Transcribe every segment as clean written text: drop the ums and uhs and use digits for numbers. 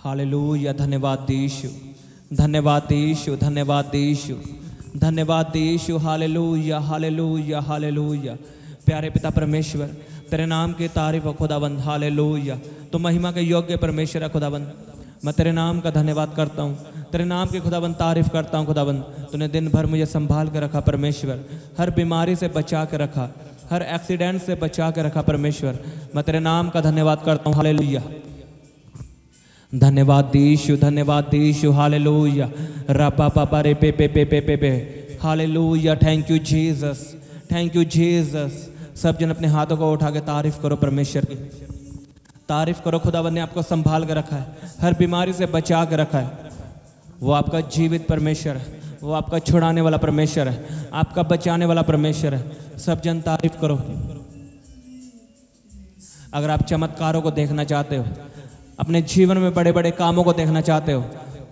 Hallelujah. धन्यवाद यीशु, धन्यवाद यीशु, धन्यवाद यीशु, धन्यवाद यीशु। Hallelujah hallelujah hallelujah. प्यारे पिता परमेश्वर, तेरे नाम की तारीफ हो खुदाबंद। हालेलुया। तो महिमा के योग्य परमेश्वर है खुदाबंद। मैं तेरे नाम का धन्यवाद करता हूँ, तेरे नाम की खुदाबंद तारीफ करता हूँ खुदाबंद। तूने दिन भर मुझे संभाल के रखा परमेश्वर, हर बीमारी से बचा के रखा, हर एक्सीडेंट से बचा के रखा परमेश्वर। मैं तेरे नाम का धन्यवाद करता हूँ। हालेलुया। धन्यवाद यीशु, धन्यवाद यीशु। हालेलुया। रपा पापा रे पे पे पे पे पे पे। Hallelujah. Thank you Jesus, thank you Jesus. सब जन अपने हाथों को उठा के तारीफ करो परमेश्वर की, तारीफ करो। खुदावंद ने आपको संभाल के रखा है, हर बीमारी से बचा के रखा है। वो आपका जीवित परमेश्वर है, वो आपका छुड़ाने वाला परमेश्वर है, आपका बचाने वाला परमेश्वर है। सब जन तारीफ करो। अगर आप चमत्कारों को देखना चाहते हो, अपने जीवन में बड़े बड़े कामों को देखना चाहते हो,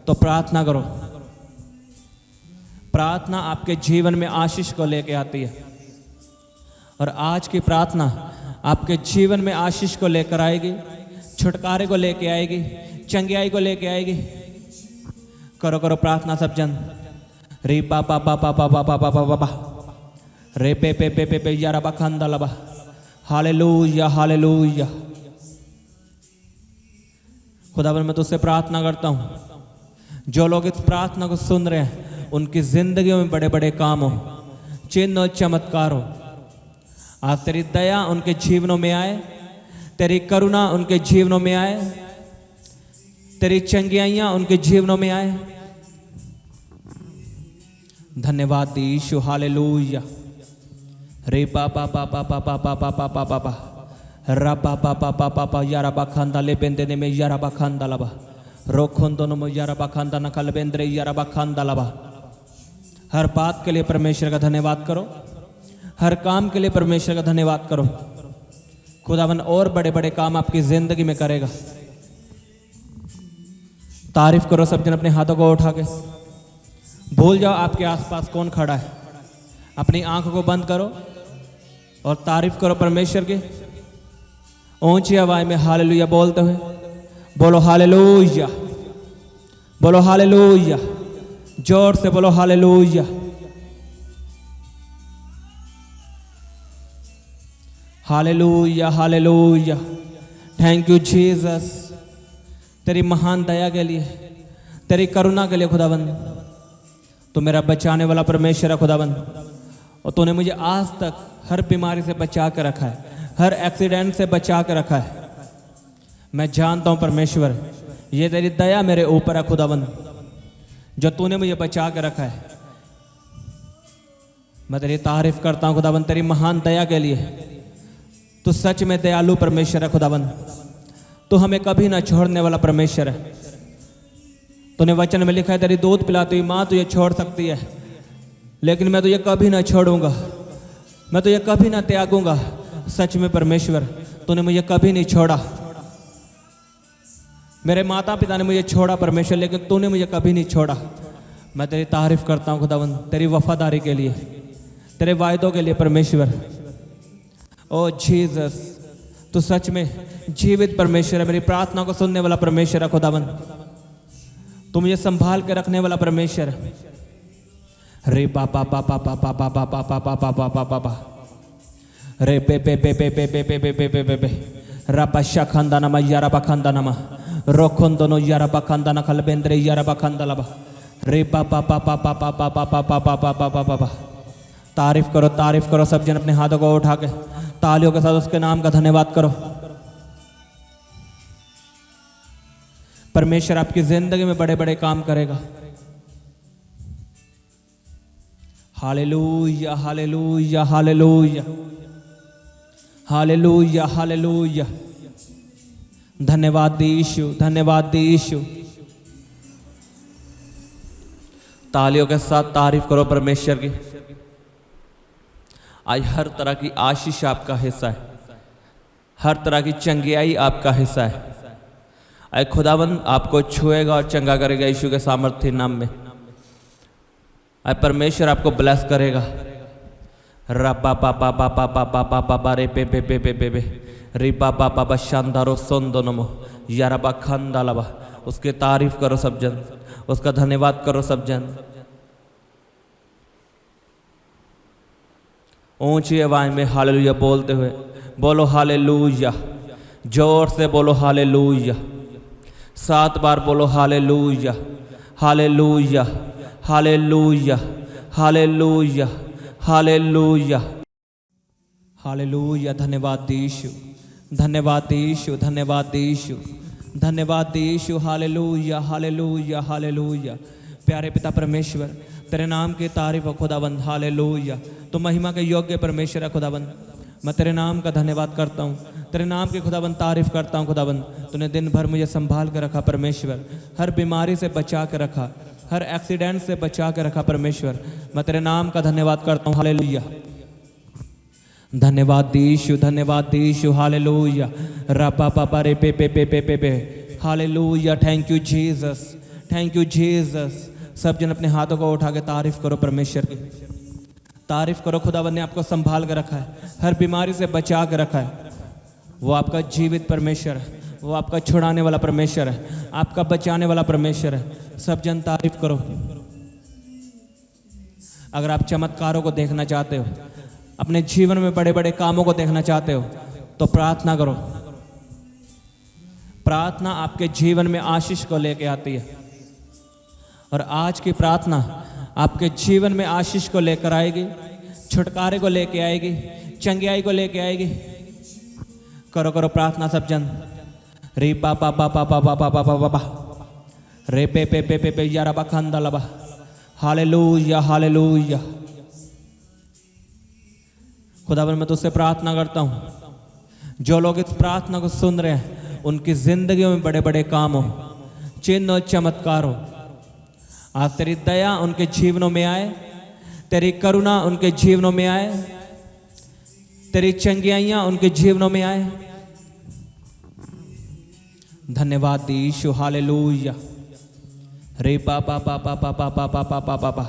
तो प्रार्थना करो। प्रार्थना आपके जीवन में आशीष को लेके आती है, और आज की प्रार्थना आपके जीवन में आशीष को लेकर आएगी, छुटकारे को लेके आएगी, चंगियाई को लेके आएगी। करो करो प्रार्थना सब जन। रे पा पा पा पा पा पा पा पा पा पा रे पे पे पे पे पे यारा बखंदा लबा। Hallelujah hallelujah. खुदावन मैं तुझसे प्रार्थना करता हूँ, जो लोग इस प्रार्थना को सुन रहे हैं उनकी जिंदगी में बड़े बड़े काम हो, चिन्ह और चमत्कार हो। आज तेरी दया उनके जीवनों में आए, तेरी करुणा उनके जीवनों में आए, तेरी चंगियाइयाँ उनके जीवनों में आए। धन्यवाद यीशु। हालेलुया। रे पा पा पा पा पा पा पा पा पा पा पा पा रा पा पा पा पा पा पा यारा बखंदा ले बेंदे में यारा बखंदा लबा रोखों दोनों में यारा बखंदा नकल बेंद्रे यारा बखंदा लबा। हर बात के लिए परमेश्वर का धन्यवाद करो, हर काम के लिए परमेश्वर का धन्यवाद करो। खुदावन और बड़े बड़े काम आपकी जिंदगी में करेगा। तारीफ करो सब जन अपने हाथों को उठा के। भूल जाओ आपके आसपास कौन खड़ा है, अपनी आंखों को बंद करो और तारीफ करो परमेश्वर की ऊंची आवाज में। हालेलुया बोलते हुए बोलो हालेलुया, बोलो हालेलुया, जोर से बोलो hallelujah. Hallelujah hallelujah. Thank you Jesus, तेरी महान दया के लिए, तेरी करुणा के लिए खुदाबंद। तो मेरा बचाने वाला परमेश्वर है खुदाबंद, और तूने मुझे आज तक हर बीमारी से बचा के रखा है, हर एक्सीडेंट से बचा के रखा है। मैं जानता हूं परमेश्वर, ये तेरी दया मेरे ऊपर है खुदाबंद, जो तूने मुझे बचा के रखा है। मैं तेरी तारीफ करता हूं खुदाबंद, तेरी महान दया के लिए। तू सच में दयालु परमेश्वर है खुदाबंद, तू हमें कभी ना छोड़ने वाला परमेश्वर है। तूने वचन में लिखा है तेरी दूध पिलाती हुई माँ तुझे छोड़ सकती है, लेकिन मैं तुझे कभी ना छोड़ूंगा, मैं तुझे कभी ना त्यागूंगा। सच में परमेश्वर, तूने मुझे कभी नहीं छोड़ा। मेरे माता पिता ने मुझे छोड़ा परमेश्वर, लेकिन तूने मुझे कभी नहीं छोड़ा। मैं तेरी तारीफ करता हूँ खुदावंद, तेरी वफादारी के लिए, तेरे वायदों के लिए परमेश्वर। ओ जीसस, तू सच में जीवित परमेश्वर है, मेरी प्रार्थना को सुनने वाला परमेश्वर है खुदावंद। तू मुझे संभाल के रखने वाला परमेश्वर है। रे पा पा पा पा पा पा पा पा पा पा पा पा पा पा पा रे पे पे पे पे पे पे पे पे पे पे पे पे रपा शखंदा नमा यारा बखंदा नमा रोखों दोनों यारा बखंदा न खल बेंद्रे यारा बखंदा लबा रे पा पा पा पा पा पा पा पा पा पा पा पा पा पा पा। तारीफ करो, तारीफ करो सब जन अपने हाथों को उठा के तालियों के साथ उसके नाम का धन्यवाद करो। परमेश्वर आपकी जिंदगी में बड़े बड़े काम करेगा। Hallelujah hallelujah hallelujah hallelujah hallelujah. धन्यवाद यीशु, धन्यवाद यीशु। तालियों के साथ तारीफ करो परमेश्वर की। आज हर तरह की आशीष आपका हिस्सा है, हर तरह की चंगियाई आपका हिस्सा है। आज खुदावंद आपको छुएगा और चंगा करेगा यीशु के सामर्थ्य नाम में। आज परमेश्वर आपको ब्लेस करेगा। रपा पा पा पा पा पा पा पा पा पा रे पे पे पे पे पे पे रे पा पा पा पा शानदारो सोंदो नमो यारा बा खंदा लबा उसकी तारीफ करो सब जन, उसका धन्यवाद करो सब जन। ऊंची आवाज में हालेलुया बोलते हुए बोलो हालेलुया, जोर से बोलो हालेलुया, 7 बार बोलो hallelujah, hallelujah, hallelujah, hallelujah, hallelujah, hallelujah. धन्यवाद यीशु, धन्यवाद यीशु, धन्यवाद यीशु, धन्यवाद यीशु। Hallelujah, hallelujah, hallelujah. प्यारे पिता परमेश्वर, तेरे नाम की तारीफ हो खुदाबंद। हालेलुया, तो महिमा के योग्य परमेश्वर है खुदाबंद। मैं तेरे नाम का धन्यवाद करता हूँ, तेरे नाम की खुदाबंद तारीफ करता हूँ खुदाबंद। तूने दिन भर मुझे संभाल कर रखा परमेश्वर, हर बीमारी से बचा के रखा, हर एक्सीडेंट से बचा के रखा परमेश्वर। मैं तेरे नाम का धन्यवाद करता हूँ। हालेलुया, धन्यवाद यीशु, धन्यवाद यीशु। हालेलुया, रपा पापा रे पे पे पे पे पे पे। Hallelujah, thank you Jesus, thank you Jesus. सब जन अपने हाथों को उठा के तारीफ करो परमेश्वर की, तारीफ करो। खुदावन ने आपको संभाल कर रखा है, हर बीमारी से बचा के रखा है। वो आपका जीवित परमेश्वर है, वो आपका छुड़ाने वाला परमेश्वर है, आपका बचाने वाला परमेश्वर है। सब जन तारीफ करो। अगर आप चमत्कारों को देखना चाहते हो, अपने जीवन में बड़े बड़े कामों को देखना चाहते हो, तो प्रार्थना करो। प्रार्थना आपके जीवन में आशीष को लेके आती है, और आज की प्रार्थना आपके जीवन में आशीष को लेकर आएगी, छुटकारे को लेके आएगी, चंगियाई को लेके आएगी। करो करो प्रार्थना सब जन। रे पा पा पा पा पा पा पा पा पा पा रे पे पे पे पे पे यारा बखंदा लबा। Hallelujah, hallelujah. खुदावन मैं तुझसे प्रार्थना करता हूँ, जो लोग इस प्रार्थना को सुन रहे हैं उनकी जिंदगियों में बड़े बड़े काम हो, चिन्ह और चमत्कार हो। आज तेरी दया उनके जीवनों में आए, तेरी करुणा उनके जीवनों में आए, तेरी चंगियाइयाँ उनके जीवनों में आए। धन्यवाद यीशु। हालेलुया। रे पा पा पा पा पा पा पा पा पा पा पा पा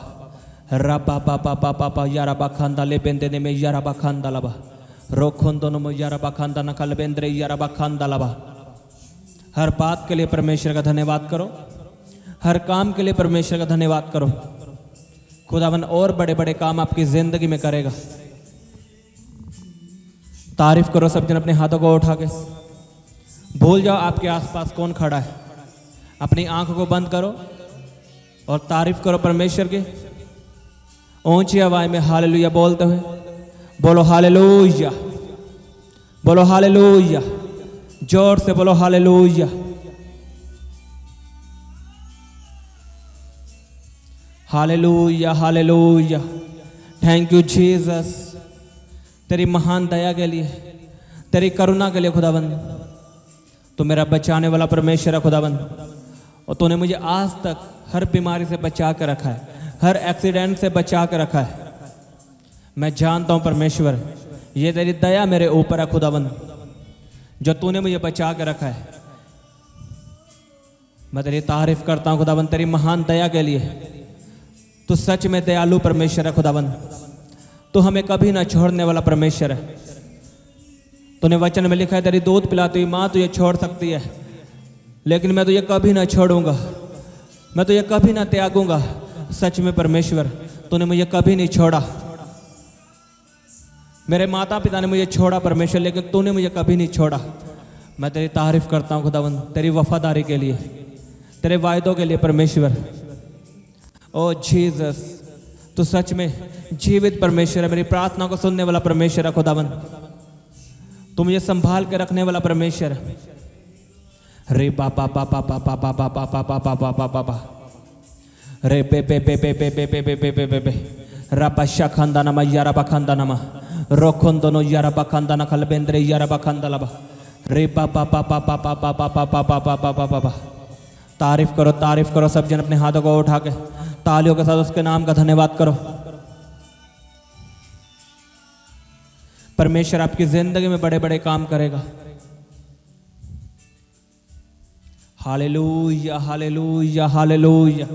रा पा पा पा पा पा पा यारा बखंदा ले बेंदे ने में यारा बखंदा लबा रोखों में यारा बखंदा नकल बेंद्रे यारा बखंदा लबा। हर बात के लिए परमेश्वर का धन्यवाद करो, हर काम के लिए परमेश्वर का धन्यवाद करो। खुदावन और बड़े बड़े काम आपकी जिंदगी में करेगा। तारीफ करो सब जन अपने हाथों को उठा के। भूल जाओ आपके आसपास कौन खड़ा है, अपनी आंखों को बंद करो और तारीफ करो परमेश्वर की। ऊंची आवाज में हालेलुया बोलते हुए बोलो हालेलुया, बोलो हालेलुया, जोर से बोलो hallelujah. Hallelujah, hallelujah. Thank you Jesus, तेरी महान दया के लिए, तेरी करुणा के लिए खुदाबंद। तो मेरा बचाने वाला परमेश्वर है खुदाबंद, और तूने मुझे आज तक हर बीमारी से बचा कर रखा है, हर एक्सीडेंट से बचा कर रखा है। मैं जानता हूं परमेश्वर, ये तेरी दया मेरे ऊपर है खुदाबंद, जो तूने मुझे बचा कर रखा है। मैं तेरी तारीफ करता हूं खुदाबंद, तेरी महान दया के लिए। तू सच में दयालु परमेश्वर है खुदाबंद, तू हमें कभी ना छोड़ने वाला परमेश्वर है। तूने वचन में लिखा है तेरी दूध पिलाती हुई माँ तुझे छोड़ सकती है, लेकिन मैं तुझे कभी ना छोड़ूंगा, मैं तुझे कभी ना त्यागूंगा। सच में परमेश्वर, तूने मुझे कभी नहीं छोड़ा। मेरे माता पिता ने मुझे छोड़ा परमेश्वर, लेकिन तूने मुझे कभी नहीं छोड़ा। मैं तेरी तारीफ करता हूँ खुदावंद, तेरी वफादारी के लिए, तेरे वायदों के लिए परमेश्वर। ओ जीसस, तू सच में जीवित परमेश्वर है, मेरी प्रार्थना को सुनने वाला परमेश्वर है खुदावंद। तू मुझे संभाल के रखने वाला परमेश्वर है। रे पा पा पा पा पा पा पा पा पा पा पा पा पा पा पा पा रे पे पे पे पे पे पे पे पे पे पे पे पे रपा शखंदा नमा यारा बखंदा नमा रोखों दोनों यारा बखंदा न खल बेंद्रे यारा बखंदा लबा रे पा पा पा पा पा पा पा पा पा पा पा पा पा पा पा। तारीफ करो, तारीफ करो सब जन, अपने हाथों को उठा के तालियों के साथ उसके नाम का धन्यवाद करो। परमेश्वर आपकी जिंदगी में बड़े बड़े काम करेगा। Hallelujah, hallelujah, hallelujah,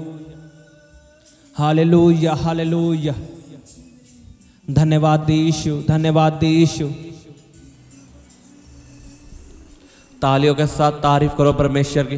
hallelujah, hallelujah. धन्यवाद यीशु, धन्यवाद यीशु। तालियों के साथ तारीफ करो परमेश्वर की।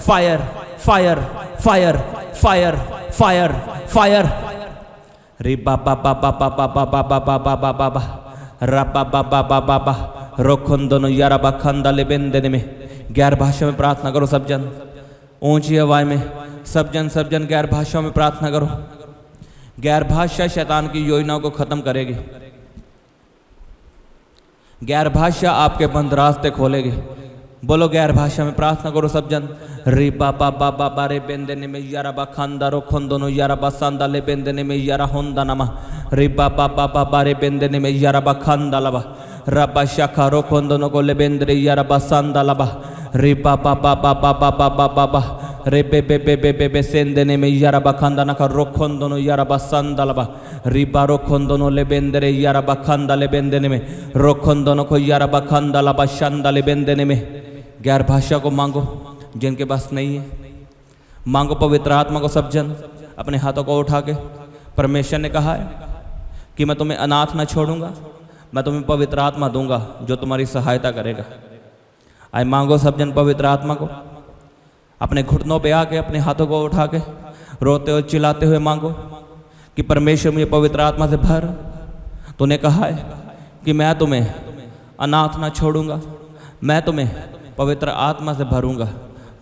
Fire fire fire fire fire fire रे बाबा बाबा बाबा बाबा बाबा बाबा बाबा रबा बाबा बाबा बाबा रोखन दोनों यारा बखंदा ले बेंदने में गैर भाषा में प्रार्थना करो सब जन, ऊंची आवाज में सब जन गैर भाषाओं में प्रार्थना करो। गैर भाषा शैतान की योजनाओं को खत्म करेगी। गैर भाषा आपके बंद रास्ते खोलेगी। बोलो गैर भाषा में प्रार्थना करो सब जन। री बाबा बाबा बारे बेंदने में यारा बखंदा रोखन दोनों यारा बसंदा ले बेंदने में यारा होंदा नमा री बाबा बाबा बारे बेंदने में यारा बखंदा लबा रबा शाखा रोखन दोनों को ले बेंदरे यारा बसंदा लबा री बाबा बाबा बाबा बाबा बाबा रे बे बे बे बे बे बे सेंदने में यारा बखंदा नका रोखन दोनों यारा बसंदा लबा री बा रोखन दोनों ले बेंदरे यारा बखंदा ले बेंदने में रोखन दोनों को यारा बखंदा लबा शंदा ले बेंदने में। गैर भाषा को मांगो जिनके पास नहीं है, मांगो पवित्र आत्मा को सब जन अपने हाथों को उठा के। परमेश्वर ने कहा है कि मैं तुम्हें अनाथ न छोड़ूंगा, मैं तुम्हें पवित्र आत्मा दूंगा जो तुम्हारी सहायता करेगा। आए मांगो सब जन पवित्र आत्मा को, अपने घुटनों पे आके अपने हाथों को उठा के रोते हुए चिल्लाते हुए मांगो कि परमेश्वर मुझे पवित्र आत्मा से भर। तूने कहा है कि मैं तुम्हें अनाथ न छोड़ूंगा, मैं तुम्हें पवित्र आत्मा से भरूंगा।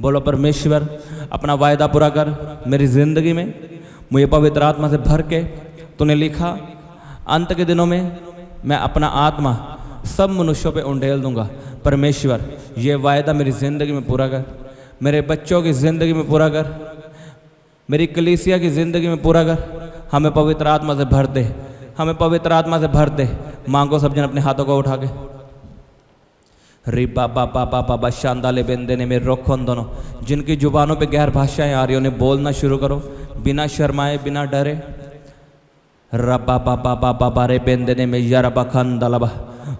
बोलो परमेश्वर अपना वायदा पूरा कर मेरी जिंदगी में, मुझे पवित्र आत्मा से भर के। तूने लिखा अंत के दिनों में मैं अपना आत्मा सब मनुष्यों पे उंडेल दूंगा। परमेश्वर ये वायदा मेरी ज़िंदगी में पूरा कर, मेरे बच्चों की ज़िंदगी में पूरा कर, मेरी कलीसिया की ज़िंदगी में पूरा कर। हमें पवित्र आत्मा से भर दे, हमें पवित्र आत्मा से भर दे। मांगो सब जन अपने हाथों को उठा के। री बाबा बाबा बाबा शांदाले बेंदने में रोखन दोनों जिनकी जुबानों पे गैर भाषाएं आ रही उन्हें बोलना शुरू करो बिना शर्माए बिना डरे। रबा बाबा बाबा बारे बेंदने में यारा बखंदलबा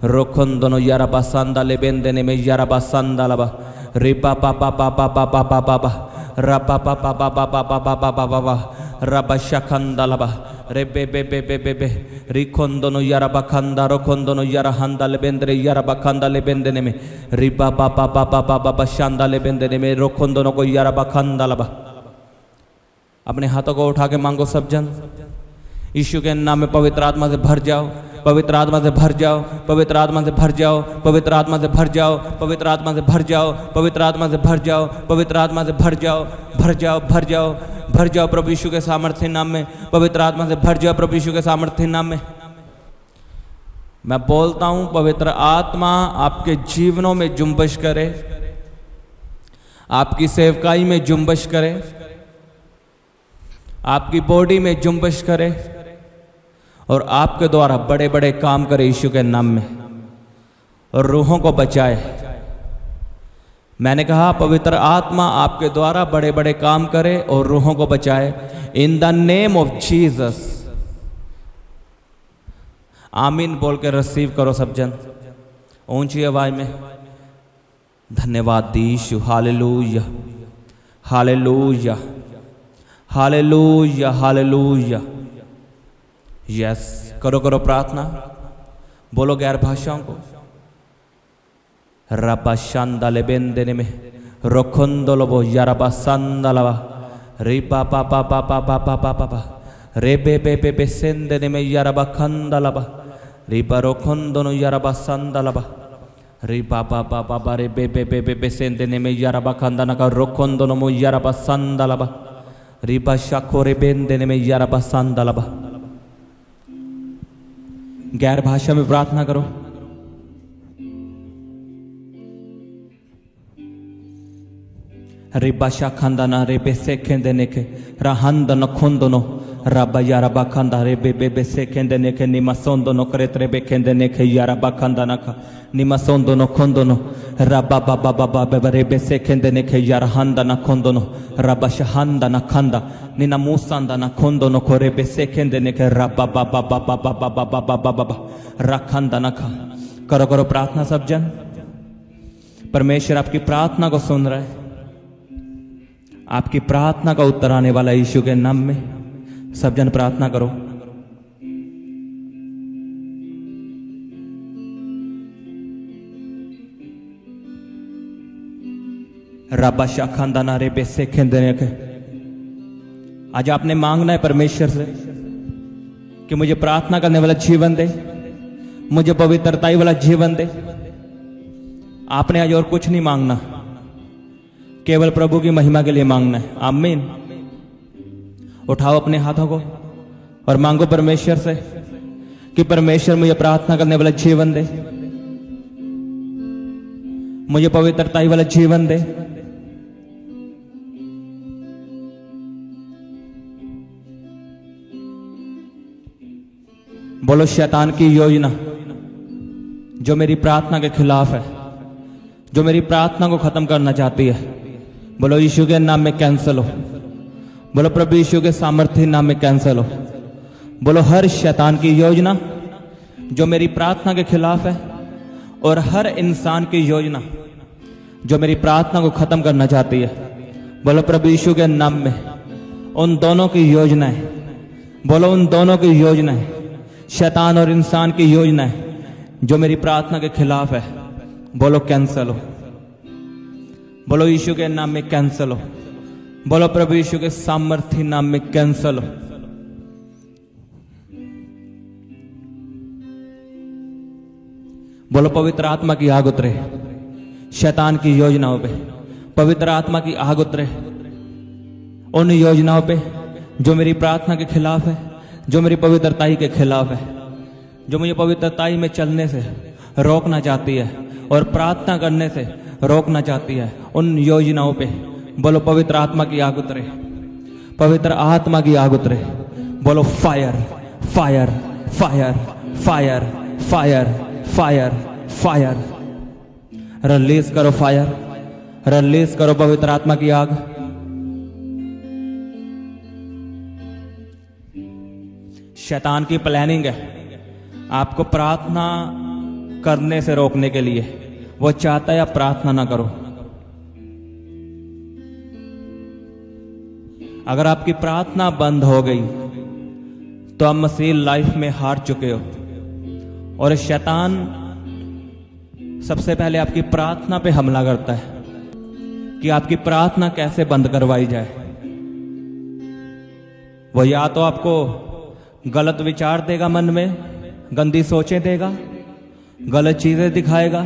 रोखन दोनों यारा बसंदाले बेंदने में यारा बसंदलबा री बाबा बाबा बाबा बाबा बाबा रबा बाबा बाबा बाबा बाबा बाबा रबा शखंदलबा रे बे बे बे बे बे बे री खोंदोनो यारा बखंदा रोखोंदोनो यारा हंदाले बेंदरे यारा बखंदाले बेंदने में री बाबा बाबा बाबा बाबा शांदाले बेंदने में रोखोंदोनो को यारा बखंदलबा। अपने हाथों को उठा के मांगो सब जन। यीशु के नाम में पवित्र आत्मा से भर जाओ, पवित्र आत्मा से भर जाओ, पवित्र आत्मा से भर जाओ, पवित्र आत्मा से भर जाओ, पवित्र आत्मा से भर जाओ, पवित्र आत्मा से भर जाओ, पवित्र आत्मा से भर जाओ, भर जाओ भर जाओ भर जाओ प्रभु यीशु के सामर्थ्य नाम में। पवित्र आत्मा से भर जाओ प्रभु यीशु के सामर्थ्य नाम में। मैं बोलता हूं पवित्र आत्मा आपके जीवनों में जुम्बश करे, आपकी सेवकाई में जुम्बश करे, आपकी बॉडी में जुम्बश करे और आपके द्वारा बड़े बड़े काम करे यीशु के नाम में, और रूहों को बचाए। मैंने कहा पवित्र आत्मा आपके द्वारा बड़े बड़े काम करे और रूहों को बचाए in the name of Jesus. आमीन बोल के रिसीव करो सब जन ऊंची आवाज में। धन्यवाद Yeshu, hallelujah hallelujah hallelujah hallelujah. Yes, करो करो प्रार्थना, बोलो गैर भाषाओं को। रबा शांदाले बेंदने में रोखंदोलोबो यारबा संदलवा रे पापा पापा पापा पापा पापा रे बे बे बे बे सेंदने में यारबा खंदलबा रे रोखंदोनो यारबा संदलबा रे पापा पापा रे बे बे बे बे बे सेंदने में यारबा खंदना का रोखंदोनो मो यारबा संदलबा रे शाखो रे बेंदने में यारबा संदलबा। गैर भाषा में प्रार्थना करो। रे बाशा खंदाना रे बे से खेंदने के रहंद न खोंदनो रबा यारा बाखंदा रे बे बे बे से खेंदने के निमसोंदो नो करे त्रे बे खेंदने के यारा बाखंदा न का निमसोंदो नो खोंदनो रबा बाबा बाबा बे रे बे से खेंदने के यारा हंदा न खोंदनो रबा शहंदा न खंदा निना मूसंदा न खोंदनो करे बे से खेंदने के रबा बाबा बाबा बाबा बाबा बाबा रखंदा न खा। करो करो प्रार्थना सब जन। परमेश्वर आपकी प्रार्थना को सुन रहा है, आपकी प्रार्थना का उत्तर आने वाला यीशु के नाम में। सब जन प्रार्थना करो। रबा शाखांदाना रे बेसे खेंदने के। आज आपने मांगना है परमेश्वर से कि मुझे प्रार्थना करने वाला जीवन दे, मुझे पवित्रताई वाला जीवन दे। आपने आज और कुछ नहीं मांगना, केवल प्रभु की महिमा के लिए मांगना है। आमीन। उठाओ अपने हाथों को और मांगो परमेश्वर से कि परमेश्वर मुझे प्रार्थना करने वाला जीवन दे, मुझे पवित्रताई वाला जीवन दे। बोलो शैतान की योजना जो मेरी प्रार्थना के खिलाफ है, जो मेरी प्रार्थना को खत्म करना चाहती है, बोलो यीशु के नाम में कैंसल हो। बोलो प्रभु यीशु के सामर्थ्य नाम में कैंसल हो। बोलो हर शैतान की योजना जो मेरी प्रार्थना के खिलाफ है और हर इंसान की योजना जो मेरी प्रार्थना को खत्म करना चाहती है, बोलो प्रभु यीशु के नाम में उन दोनों की योजनाएं, बोलो उन दोनों की योजनाएं, शैतान और इंसान की योजनाएं जो मेरी प्रार्थना के खिलाफ है, बोलो कैंसल हो। बोलो यीशु के नाम में कैंसल हो। बोलो प्रभु यीशु के सामर्थ्य नाम में कैंसल हो। बोलो पवित्र आत्मा की आग उतरे शैतान की योजनाओं पे, पवित्र आत्मा की आग उतरे उन योजनाओं पे जो मेरी प्रार्थना के खिलाफ है, जो मेरी पवित्रताई के खिलाफ है, जो मुझे पवित्रताई में चलने से रोकना चाहती है और प्रार्थना करने से रोकना चाहती है। उन योजनाओं पे बोलो पवित्र आत्मा की आग उतरे, पवित्र आत्मा की आग उतरे। बोलो fire fire fire fire fire fire fire. Release करो फायर, रिलीज करो पवित्र आत्मा की आग। शैतान की प्लानिंग है आपको प्रार्थना करने से रोकने के लिए। वो चाहता है आप प्रार्थना ना करो। अगर आपकी प्रार्थना बंद हो गई तो आप मसीह लाइफ में हार चुके हो। और शैतान सबसे पहले आपकी प्रार्थना पे हमला करता है कि आपकी प्रार्थना कैसे बंद करवाई जाए। वो या तो आपको गलत विचार देगा, मन में गंदी सोचें देगा, गलत चीजें दिखाएगा,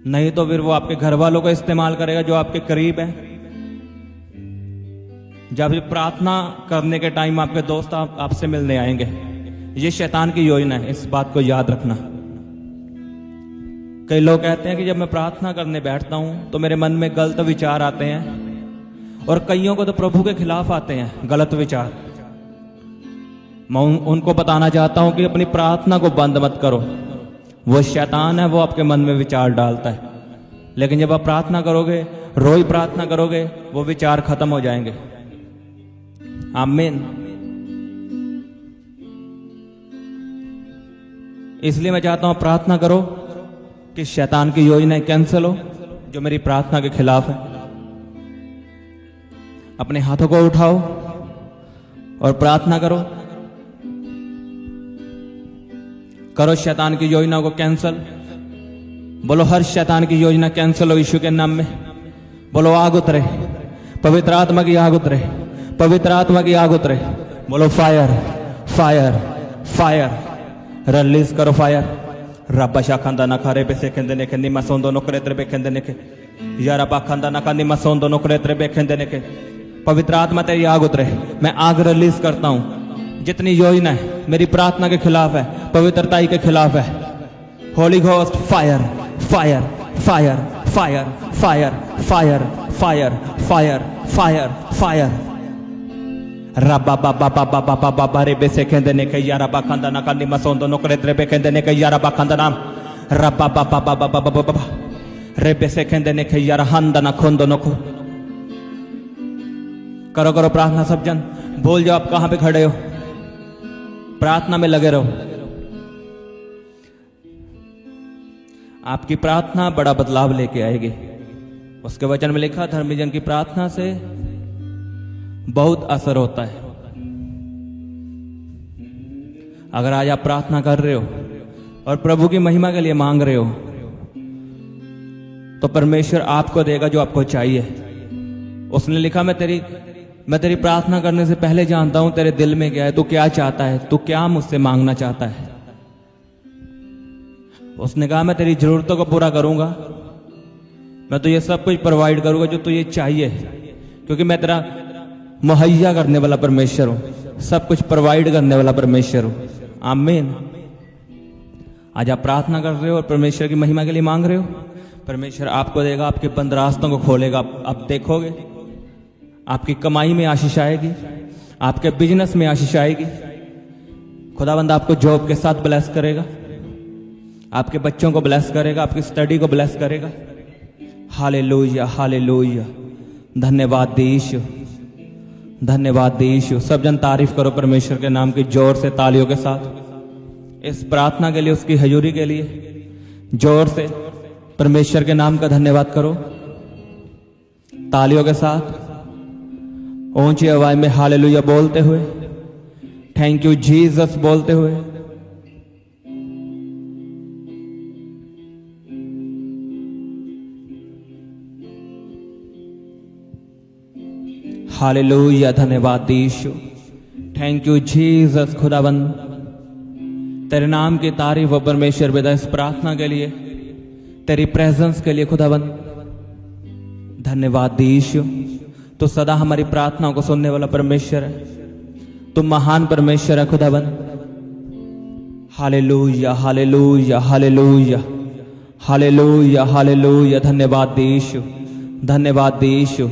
नहीं तो फिर वो आपके घर वालों को इस्तेमाल करेगा जो आपके करीब है। जब प्रार्थना करने के टाइम आपके दोस्त आपसे मिलने आएंगे। ये शैतान की योजना है, इस बात को याद रखना। कई लोग कहते हैं कि जब मैं प्रार्थना करने बैठता हूं तो मेरे मन में गलत विचार आते हैं, और कईयों को तो प्रभु के खिलाफ आते हैं गलत विचार। मैं उनको बताना चाहता हूं कि अपनी प्रार्थना को बंद मत करो। वो शैतान है, वो आपके मन में विचार डालता है, लेकिन जब आप प्रार्थना करोगे, रोज प्रार्थना करोगे, वो विचार खत्म हो जाएंगे। आमीन। इसलिए मैं चाहता हूं प्रार्थना करो कि शैतान की योजनाएं कैंसिल हो जो मेरी प्रार्थना के खिलाफ है। अपने हाथों को उठाओ और प्रार्थना करो। करो शैतान की योजना को कैंसिल। बोलो हर शैतान की योजना कैंसिल हो यीशु के नाम में। बोलो आग उतरे, पवित्र आत्मा की आग उतरे, पवित्र आत्मा की आग उतरे। बोलो फायर फायर फायर। रिलीज करो फायर। रब्बा शाखंदा ना खारे पे से खेंदे ने के निमा सोंदो नोकरे त्रे पे खेंदे ने के यारा बाखंदा ना का निमा सोंदो नोकरे त्रे पे खेंदे ने के। पवित्र आत्मा तेरी आग उतरे। मैं आग रिलीज करता हूं। जितनी योजना है मेरी प्रार्थना के खिलाफ है, पवित्रताई के खिलाफ है, Holi ghost fire fire fire fire fire fire fire fire fire fire. रब्बा बाबा बाबा बाबा बाबा रे बेसे खेंदे ने के यारा बाखंदा ना का निमा सोंदो नोकरे त्रे पे खेंदे ने के यारा बाखंदा नाम। रब्बा बाबा बाबा बाबा बाबा रे बेसे खेंदे ने के यारा हंदा ना खोंदो नको। करो करो प्रार्थना सब जन। बोल जाओ आप कहां पे खड़े हो, प्रार्थना में लगे रहो। आपकी प्रार्थना बड़ा बदलाव लेके आएगी। उसके वचन में लिखा धर्मी जन की प्रार्थना से बहुत असर होता है। अगर आज आप प्रार्थना कर रहे हो और प्रभु की महिमा के लिए मांग रहे हो तो परमेश्वर आपको देगा जो आपको चाहिए। उसने लिखा, मैं तेरी प्रार्थना करने से पहले जानता हूं तेरे दिल में क्या है, तू क्या चाहता है, तू क्या मुझसे मांगना चाहता है। उसने कहा, मैं तेरी जरूरतों को पूरा करूंगा, मैं तुझे सब कुछ प्रोवाइड करूंगा जो तुझे चाहिए, क्योंकि मैं तेरा मुहैया करने वाला परमेश्वर हूं, सब कुछ प्रोवाइड करने वाला परमेश्वर हूं। आमीन। आज आप प्रार्थना कर रहे हो और परमेश्वर की महिमा के लिए मांग रहे हो, परमेश्वर आपको देगा, आपके बंद रास्तों को खोलेगा। आप देखोगे आपकी कमाई में आशीष आएगी, आपके बिजनेस में आशीष आएगी। खुदावंद आपको जॉब के साथ ब्लेस करेगा, आपके बच्चों को ब्लेस करेगा, आपकी स्टडी को ब्लेस करेगा। Hallelujah, hallelujah. धन्यवाद यीशु, धन्यवाद यीशु। सब जन तारीफ करो परमेश्वर के नाम की जोर से, तालियों के साथ। इस प्रार्थना के लिए, उसकी हजूरी के लिए जोर से परमेश्वर के नाम का धन्यवाद करो, तालियों के साथ, ऊंची आवाज में हालेलुया बोलते हुए, थैंक यू जीसस बोलते हुए। हालेलुया, धन्यवाद यीशु, थैंक यू जीसस। खुदाबंद तेरे नाम की तारीफ हो परमेश्वर पिता, इस प्रार्थना के लिए, तेरी प्रेजेंस के लिए खुदाबंद धन्यवाद यीशु। तो सदा हमारी प्रार्थनाओं को सुनने वाला परमेश्वर है, तुम महान परमेश्वर है खुदाबंद। Hallelujah, hallelujah, hallelujah, hallelujah, hallelujah. धन्यवाद यीशु, धन्यवाद यीशु।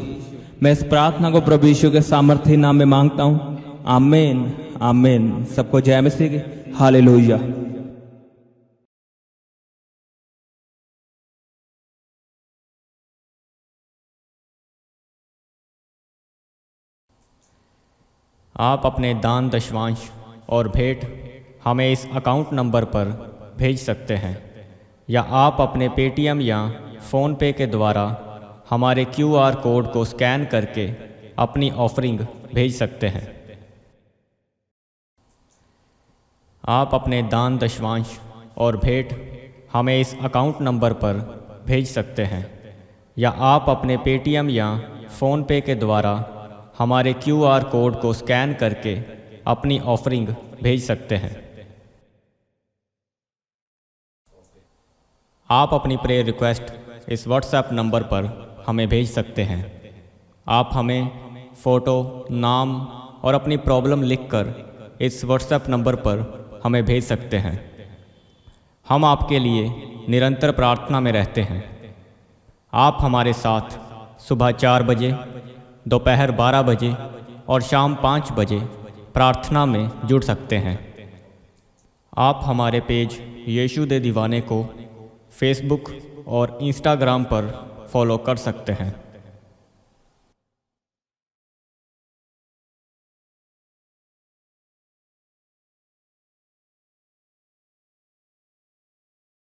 मैं इस प्रार्थना को प्रभु यीशु के सामर्थी नाम में मांगता हूं। आमीन, आमीन। सबको जय मसीह की। हालेलुया। आप अपने दान दशवांश और भेंट हमें इस अकाउंट नंबर पर भेज सकते हैं, या आप अपने पेटीएम या फ़ोन पे के द्वारा हमारे QR कोड को स्कैन करके अपनी ऑफरिंग भेज सकते हैं। आप अपने दान दशवांश और भेंट हमें इस अकाउंट नंबर पर भेज सकते हैं, या आप अपने पेटीएम या फ़ोन पे के द्वारा हमारे QR कोड को स्कैन करके अपनी ऑफरिंग भेज सकते हैं। आप अपनी प्रेयर रिक्वेस्ट इस व्हाट्सएप नंबर पर हमें भेज सकते हैं। आप हमें फ़ोटो, नाम और अपनी प्रॉब्लम लिखकर इस व्हाट्सएप नंबर पर हमें भेज सकते हैं। हम आपके लिए निरंतर प्रार्थना में रहते हैं। आप हमारे साथ सुबह 4 बजे, दोपहर 12 बजे और शाम 5 बजे प्रार्थना में जुड़ सकते हैं। आप हमारे पेज यीशु दे दीवाने को फेसबुक और इंस्टाग्राम पर फॉलो कर सकते हैं।